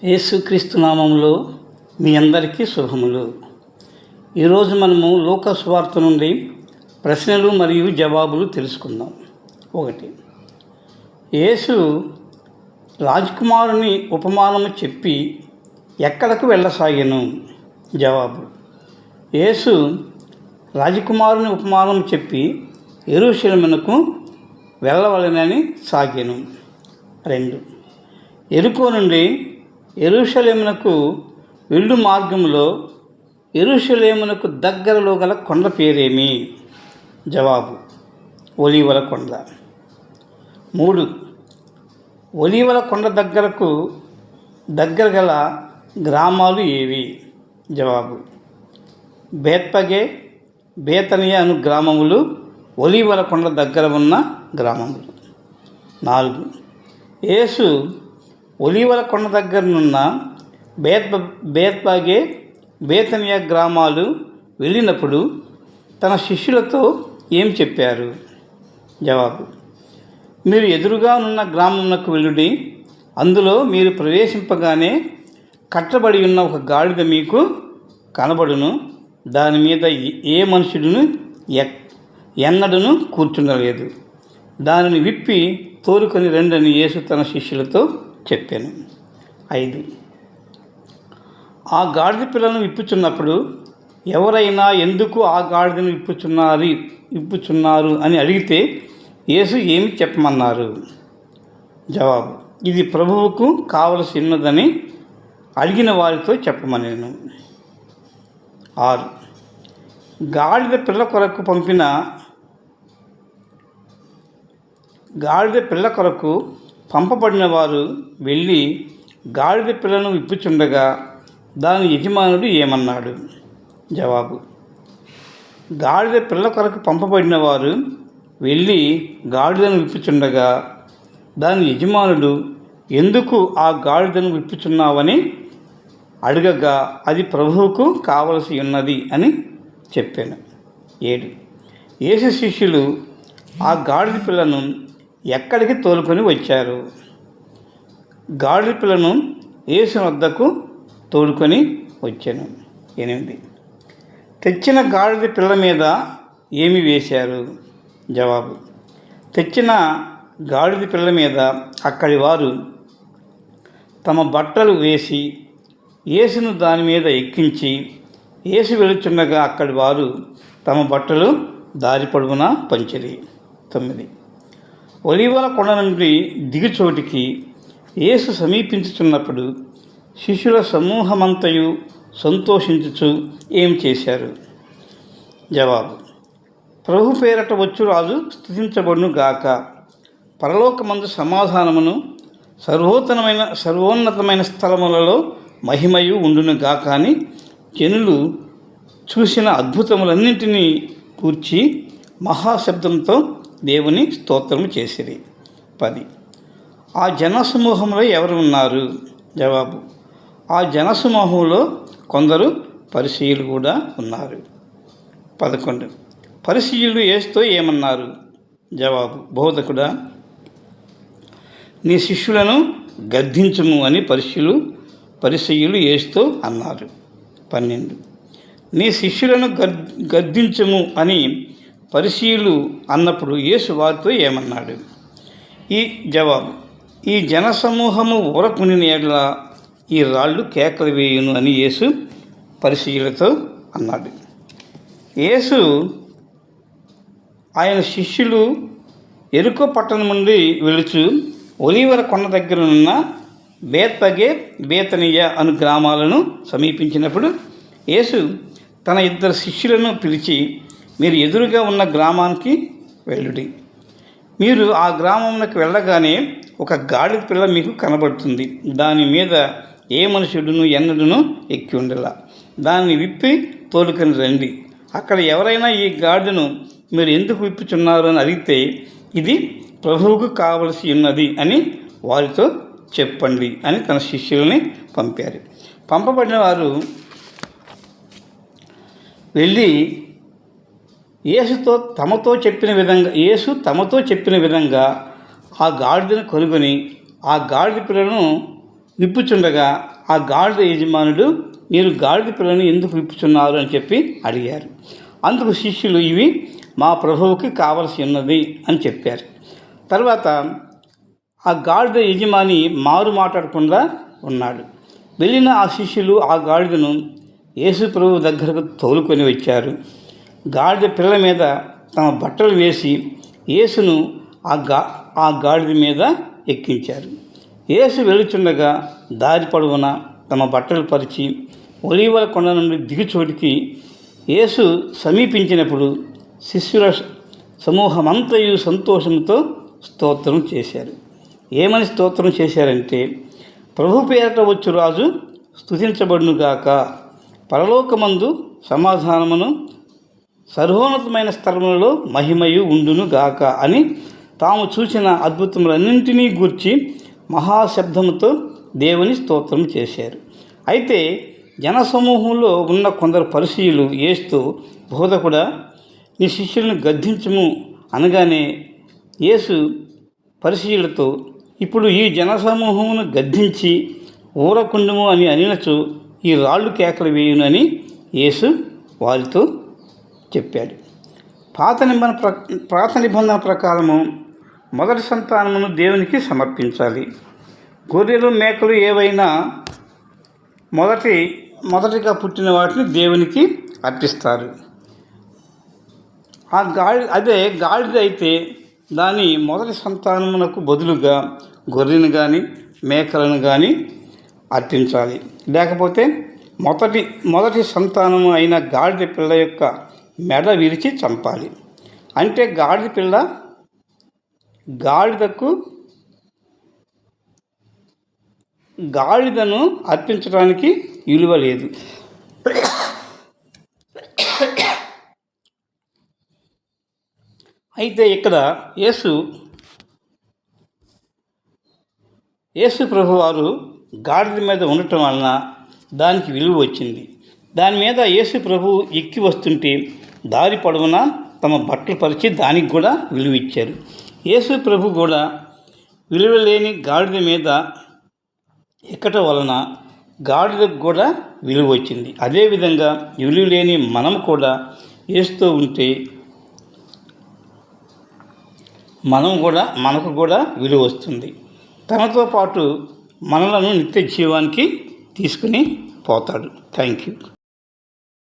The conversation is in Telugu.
యేసుక్రీస్తు నామములో మీ అందరికీ శుభములు. ఈరోజు మనము లూకా సువార్త నుండి ప్రశ్నలు మరియు జవాబులు తెలుసుకుందాం. 1. యేసు రాజకుమారుని ఉపమానము చెప్పి ఎక్కడకు వెళ్ళసాగెను? జవాబు: యేసు రాజకుమారుని ఉపమానం చెప్పి యెరూషలేమునకు వెళ్ళవలెనని సాగెను. 2. యెరికో నుండి యెరూషలేమునకు వెళ్ళు మార్గంలో యెరూషలేమునకు దగ్గరలో గల కొండ పేరేమి? జవాబు: ఒలీవల కొండ. 3. ఒలీవల కొండ దగ్గర గల గ్రామాలు ఏవి? జవాబు: బేత్పగే, బేతనియ అను గ్రామములు ఒలీవల కొండ దగ్గర ఉన్న గ్రామములు. 4. యేసు ఒలీవల కొండ దగ్గరనున్న బేత్పగే, బేతనియ గ్రామాలు వెళ్ళినప్పుడు తన శిష్యులతో ఏం చెప్పారు? జవాబు: మీరు ఎదురుగా ఉన్న గ్రామమునకు వెళ్ళుడి. అందులో మీరు ప్రవేశింపగానే కట్టబడి ఉన్న ఒక గాడిద మీకు కనబడును. దాని మీద ఏ మనుషుడును ఎన్నడను కూర్చుండలేదు. దానిని విప్పి తోలుకొని రండని యేసు తన శిష్యులతో చెప్పాను. 5. ఆ గాడిద పిల్లను విప్పుచున్నప్పుడు ఎవరైనా ఎందుకు ఆ గాడిదను విప్పుచున్నారు అని అడిగితే యేసు ఏమి చెప్పమన్నారు? జవాబు: ఇది ప్రభువుకు కావలసి ఉన్నదని అడిగిన వారితో చెప్పమనేను. 6. గాడిద పిల్ల కొరకు పంపబడిన వారు వెళ్ళి గాడిద పిల్లను విప్పుచుండగా దాని యజమానుడు ఏమన్నాడు? జవాబు: గాడిద పిల్ల కొరకు పంపబడిన వారు వెళ్ళి గాడిదను విప్పుచుండగా దాని యజమానుడు ఎందుకు ఆ గాడిదను విప్పుచున్నావని అడగగా అది ప్రభువుకు కావలసి ఉన్నది అని చెప్పాను. 7. యేసు శిష్యులు ఆ గాడిద పిల్లను ఎక్కడికి తోలుకొని వచ్చారు? గాడిద పిల్లను యేసు వద్దకు తోడుకొని వచ్చాను. 8. తెచ్చిన గాడిద పిల్ల మీద ఏమి వేశారు? జవాబు: తెచ్చిన గాడిద పిల్ల మీద అక్కడి వారు తమ బట్టలు వేసి యేసును దాని మీద ఎక్కించి యేసు వెళుచుండగా అక్కడి వారు తమ బట్టలు దారి పొడవునా పంచిరి. 9. ఒలీవల కొండ నుండి దిగుచోటికి యేసు సమీపించుచున్నప్పుడు శిష్యుల సమూహమంతయు సంతోషించుచు ఏం చేశారు? జవాబు: ప్రభు పేరట వచ్చు రాజు స్తుతించబడును గాక, పరలోకమందు సమాధానమును, సర్వోన్నతమైన స్థలములలో మహిమయు ఉండును గాక అని జనులు చూసిన అద్భుతములన్నింటినీ కూర్చి మహాశబ్దంతో దేవుని స్తోత్రము చేసిరి. 10. ఆ జనసమూహంలో ఎవరు ఉన్నారు? జవాబు: ఆ జనసమూహంలో కొందరు పరిసయ్యులు కూడా ఉన్నారు. 11. పరిసయ్యులు యేసుతో ఏమన్నారు? జవాబు: బోధకుడా, నీ శిష్యులను గద్దించుము అని పరిసయ్యులు యేసుతో అన్నారు. 12. నీ శిష్యులను గద్దించుము అని పరిసయ్యులు అన్నప్పుడు యేసు వారితో ఏమన్నాడు? జవాబు: ఈ జనసమూహము ఊరకుని ఎడల ఈ రాళ్ళు కేకలు వేయును అని యేసు పరిసయ్యులతో అన్నాడు. యేసు ఆయన శిష్యులు యెరికో పట్టణం నుండి వెళుచు ఒలీవల కొండ దగ్గరనున్న బేత్పగే, బేతనియ అను గ్రామాలను సమీపించినప్పుడు యేసు తన 2 శిష్యులను పిలిచి, మీరు ఎదురుగా ఉన్న గ్రామానికి వెళ్ళుడి. మీరు ఆ గ్రామంలోకి వెళ్ళగానే ఒక గాడిద పిల్ల మీకు కనబడుతుంది. దాని మీద ఏ మనుషుడును ఎన్నడూను ఎక్కి ఉండలా. దాన్ని విప్పి తోలుకొని రండి. అక్కడ ఎవరైనా ఈ గాడిదను మీరు ఎందుకు విప్పుచున్నారు అని అడిగితే ఇది ప్రభువుకు కావలసి ఉన్నది అని వారితో చెప్పండి అని తన శిష్యులని పంపారు. పంపబడిన వారు వెళ్ళి యేసు తమతో చెప్పిన విధంగా ఆ గాడిదను కొనుగొని ఆ గాడిద పిల్లను విప్పుచుండగా ఆ గాడిద యజమానుడు, మీరు గాడిద పిల్లను ఎందుకు విప్పుచున్నారు అని చెప్పి అడిగారు. అందుకు శిష్యులు, ఇవి మా ప్రభువుకి కావలసి ఉన్నది అని చెప్పారు. తర్వాత ఆ గాడిద యజమాని మారు మాట్లాడకుండా ఉన్నాడు. వెళ్ళిన ఆ శిష్యులు ఆ గాడిదను యేసు ప్రభువు దగ్గరకు తోలుకొని వచ్చారు. గాడిద పిల్ల మీద తమ బట్టలు వేసి యేసును ఆ గాడిద మీద ఎక్కించారు. యేసు వెళుచుండగా దారి పొడవున తమ బట్టలు పరిచి ఒలీవల కొండ నుండి దిగుచోటికి యేసు సమీపించినప్పుడు శిష్యుల సమూహమంతయు సంతోషంతో స్తోత్రం చేశారు. ఏమని స్తోత్రం చేశారంటే, ప్రభు పేరట వచ్చు రాజు స్తుతించబడునుగాక, పరలోకమందు సమాధానమును, సర్వోన్నతమైన స్థలములలో మహిమయు ఉండునుగాక అని తాము చూసిన అద్భుతములన్నింటినీ గూర్చి మహాశబ్దముతో దేవుని స్తోత్రం చేశారు. అయితే జనసమూహంలో ఉన్న కొందరు పరిసయ్యులు యేసుతో, బోధకుడా, నీ శిష్యులను గద్దించుము అనగానే యేసు పరిసయ్యులతో, ఇప్పుడు ఈ జనసమూహమును గద్దించి ఊరకుండుము అని అనినచో ఈ రాళ్ళు కేకలు వేయునని యేసు వారితో చెప్పాడు. పాత నిబంధన ప్రకారము మొదటి సంతానమును దేవునికి సమర్పించాలి. గొర్రెలు మేకలు ఏవైనా మొదటిగా పుట్టిన వాటిని దేవునికి అర్పిస్తారు. అదే గాడిద అయితే దాని మొదటి సంతానమునకు బదులుగా గొర్రెను కానీ మేకలను కానీ అర్పించాలి. లేకపోతే మొదటి సంతానము అయిన గాడిద పిల్ల యొక్క మెడ విరిచి చంపాలి. అంటే గాడిద పిల్ల గాడిదను అర్పించడానికి విలువ లేదు. అయితే ఇక్కడ యేసు ప్రభువారు గాడిద మీద ఉండటం వలన దానికి విలువ వచ్చింది. దాని మీద యేసు ప్రభువు ఎక్కి వస్తుంటే దారి పొడవునా తమ బట్టలు పరిచి దానికి కూడా విలువ ఇచ్చారు. యేసు ప్రభు కూడా విలువ లేని గాడిద మీద ఎక్కటం వలన గాడిదకు కూడా విలువ వచ్చింది. అదేవిధంగా విలువ లేని మనం కూడా యేసుతో ఉంటే మనకు కూడా విలువ వస్తుంది. తనతో పాటు మనలను నిత్య జీవానికి తీసుకుని పోతాడు. Thank you.